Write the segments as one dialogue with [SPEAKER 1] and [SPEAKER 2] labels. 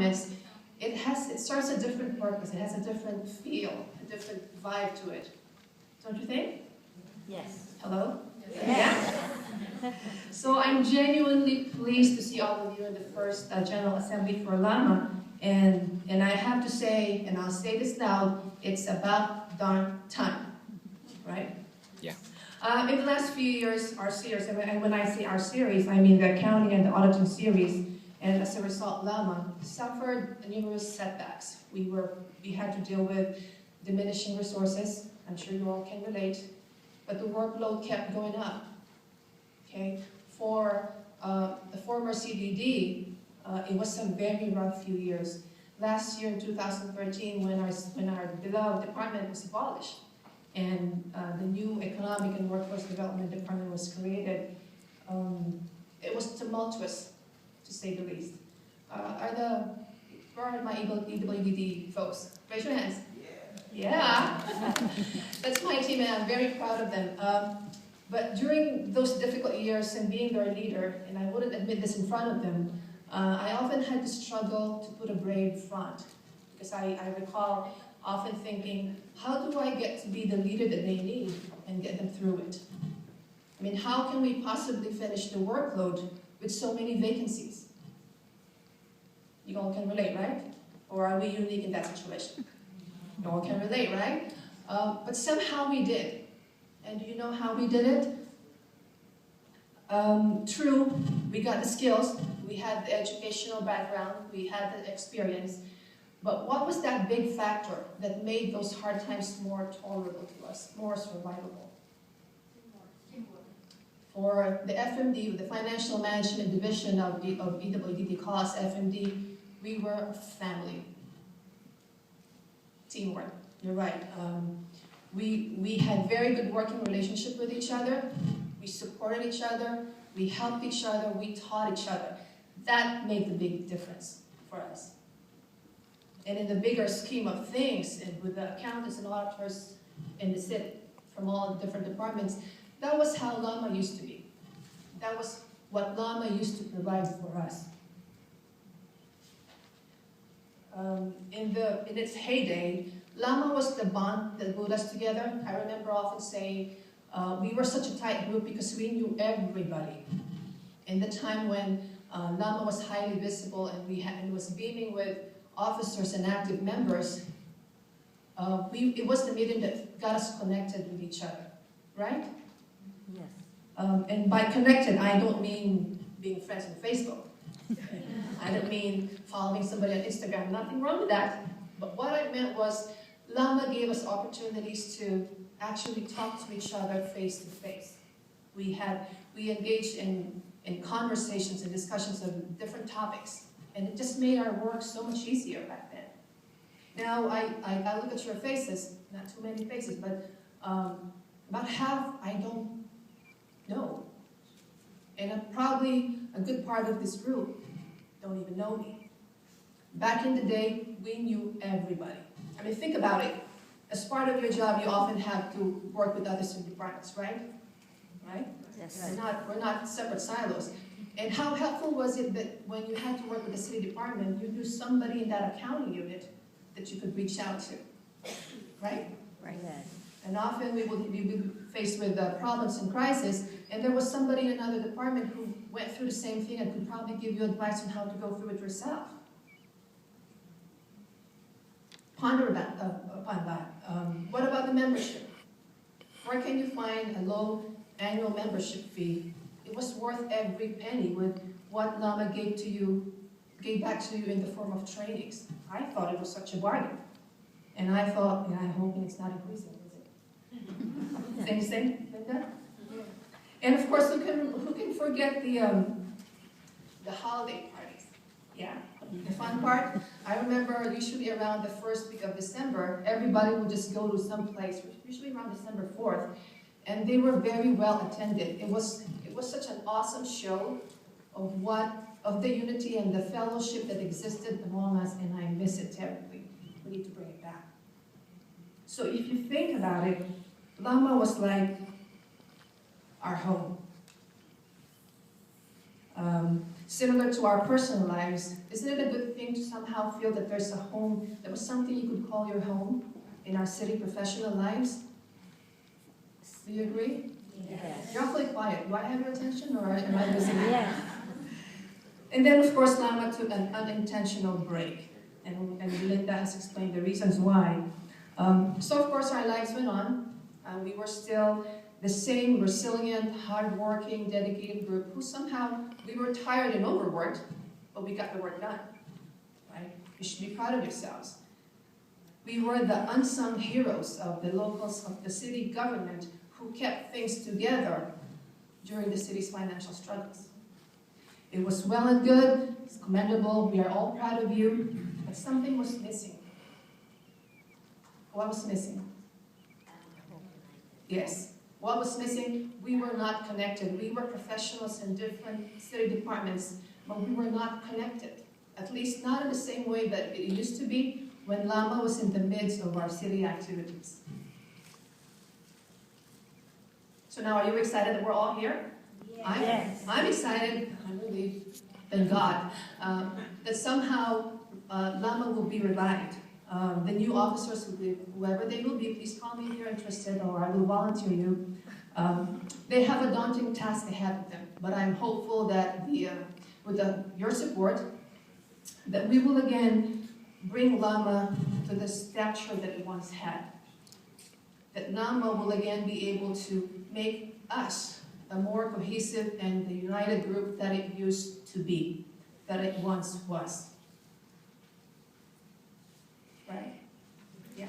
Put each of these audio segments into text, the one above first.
[SPEAKER 1] departments, it serves a different purpose. It has a different feel, a different vibe to it. Don't you think?
[SPEAKER 2] Yes.
[SPEAKER 1] Hello?
[SPEAKER 2] Yes.
[SPEAKER 1] Yeah? So I'm genuinely pleased to see all of you in the first General Assembly for LAMAAA. And I have to say, and I'll say this loud, it's about darn time. Right?
[SPEAKER 3] Yeah.
[SPEAKER 1] In the last few years, our series, and when I say our series, I mean the accounting and the auditing series, and as a result, LAMAAA suffered numerous setbacks. We had to deal with diminishing resources. I'm sure you all can relate, but the workload kept going up. Okay, for the former CDD, it was a very rough few years. Last year, in 2013, when our beloved department was abolished, and the new Economic and Workforce Development Department was created, it was tumultuous, to say the least. Where are my EWDD folks? Raise your hands. Yeah. That's my team, and I'm very proud of them. But during those difficult years and being their leader, and I wouldn't admit this in front of them, I often had to struggle to put a brave front. Because I recall often thinking, how do I get to be the leader that they need and get them through it? I mean, how can we possibly finish the workload with so many vacancies? You all can relate, right? Or are we unique in that situation? You all can relate, right? But somehow we did. And do you know how we did it? True, we got the skills, we had the educational background, we had the experience, but what was that big factor that made those hard times more tolerable to us, more survivable? For the FMD, the Financial Management Division of EWDD class, FMD, we were a family. Teamwork, you're right. We had very good working relationship with each other. We supported each other. We helped each other. We taught each other. That made the big difference for us. And in the bigger scheme of things, and with the accountants and auditors in the city from all the different departments, that was how LAMAAA used to be. That was what LAMAAA used to provide for us. In its heyday, LAMAAA was the bond that glued us together. I remember often saying, we were such a tight group because we knew everybody. In the time when LAMAAA was highly visible and it was beaming with officers and active members, it was the meeting that got us connected with each other, right?
[SPEAKER 2] Yes.
[SPEAKER 1] And by connected, I don't mean being friends on Facebook. I don't mean following somebody on Instagram, nothing wrong with that. But what I meant was LAMAAA gave us opportunities to actually talk to each other face to face. We engaged in conversations and discussions of different topics, and it just made our work so much easier back then. Now, I look at your faces, not too many faces, but about half I don't know. And probably a good part of this group don't even know me. Back in the day, we knew everybody. I mean, think about it. As part of your job, you often have to work with others in departments, right? Right?
[SPEAKER 2] Yes.
[SPEAKER 1] We're not separate silos. And how helpful was it that when you had to work with the city department, you knew somebody in that accounting unit that you could reach out to, right?
[SPEAKER 2] Right. Yes.
[SPEAKER 1] And often we would be faced with problems and crisis, and there was somebody in another department who went through the same thing and could probably give you advice on how to go through it yourself. Ponder upon that. What about the membership? Where can you find a low annual membership fee? It was worth every penny with what LAMAAA gave back to you in the form of trainings. I thought it was such a bargain. And I thought, and I'm hoping it's not increasing, is it? Same thing, Linda? And of course, who can forget the holiday parties? Yeah, the fun part. I remember usually around the first week of December, everybody would just go to some place, usually around December 4th, and they were very well attended. It was such an awesome show of the unity and the fellowship that existed among us, and I miss it terribly. We need to bring it back. So if you think about it, LAMAAA was like our home. Similar to our personal lives, isn't it a good thing to somehow feel that there's a home, there was something you could call your home in our city professional lives? Do you agree?
[SPEAKER 2] Yes.
[SPEAKER 1] You're awfully quiet. Do I have your attention or am I busy?
[SPEAKER 2] Yes.
[SPEAKER 1] And then, of course, LAMAAA took an unintentional break. And Linda has explained the reasons why. So, of course, our lives went on. We were still the same resilient, hardworking, dedicated group who somehow, we were tired and overworked, but we got the work done. Right? You should be proud of yourselves. We were the unsung heroes of the locals, of the city government, who kept things together during the city's financial struggles. It was well and good, it's commendable, we are all proud of you, but something was missing. What was missing? Yes. What was missing? We were not connected. We were professionals in different city departments, but we were not connected. At least not in the same way that it used to be when LAMAAA was in the midst of our city activities. So now, are you excited that we're all here?
[SPEAKER 2] Yes.
[SPEAKER 1] I'm excited, I'm relieved, thank God, that somehow LAMAAA will be revived. The new officers, whoever they will be, please call me if you're interested, or I will volunteer you. They have a daunting task ahead of them, but I'm hopeful that with your support, that we will again bring LAMAAA to the stature that it once had. That LAMAAA will again be able to make us a more cohesive and the united group that it used to be, that it once was. Right? Yeah.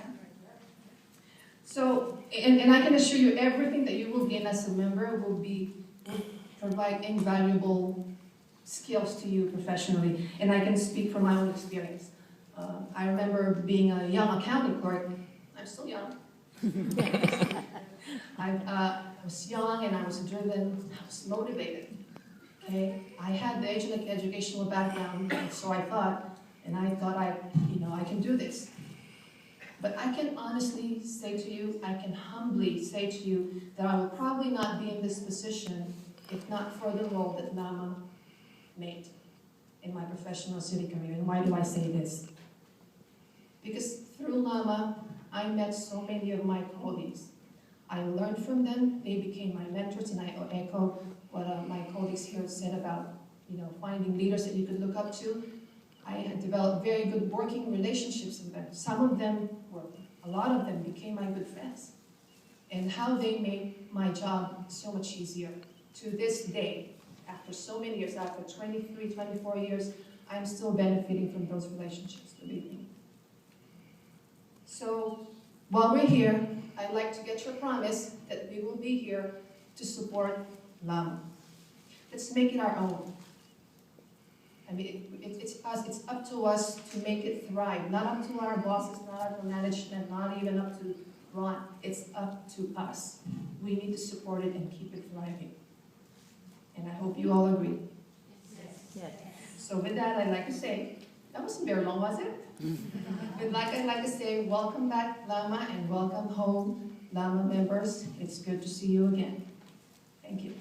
[SPEAKER 1] So, and I can assure you, everything that you will gain as a member will provide invaluable skills to you professionally. And I can speak from my own experience. I remember being a young accounting clerk. I'm still young. I was young and I was driven, I was motivated. Okay? I had the educational background, so I thought I can do this. But I can honestly say to you, I can humbly say to you that I will probably not be in this position if not for the role that LAMAAA made in my professional city career. And why do I say this? Because through LAMAAA, I met so many of my colleagues. I learned from them, they became my mentors, and I echo what my colleagues here said about finding leaders that you could look up to. I had developed very good working relationships with them. A lot of them became my good friends. And how they made my job so much easier. To this day, after so many years, after 23, 24 years, I'm still benefiting from those relationships, believe me. So, while we're here, I'd like to get your promise that we will be here to support LAMAAA. Let's make it our own. I mean, it's up to us to make it thrive. Not up to our bosses, not up to management, not even up to Ron. It's up to us. We need to support it and keep it thriving. And I hope you all agree.
[SPEAKER 2] Yes.
[SPEAKER 1] So with that, I'd like to say, that wasn't very long, was it? I'd like to say, welcome back, LAMAAA, and welcome home, LAMAAA members. It's good to see you again. Thank you.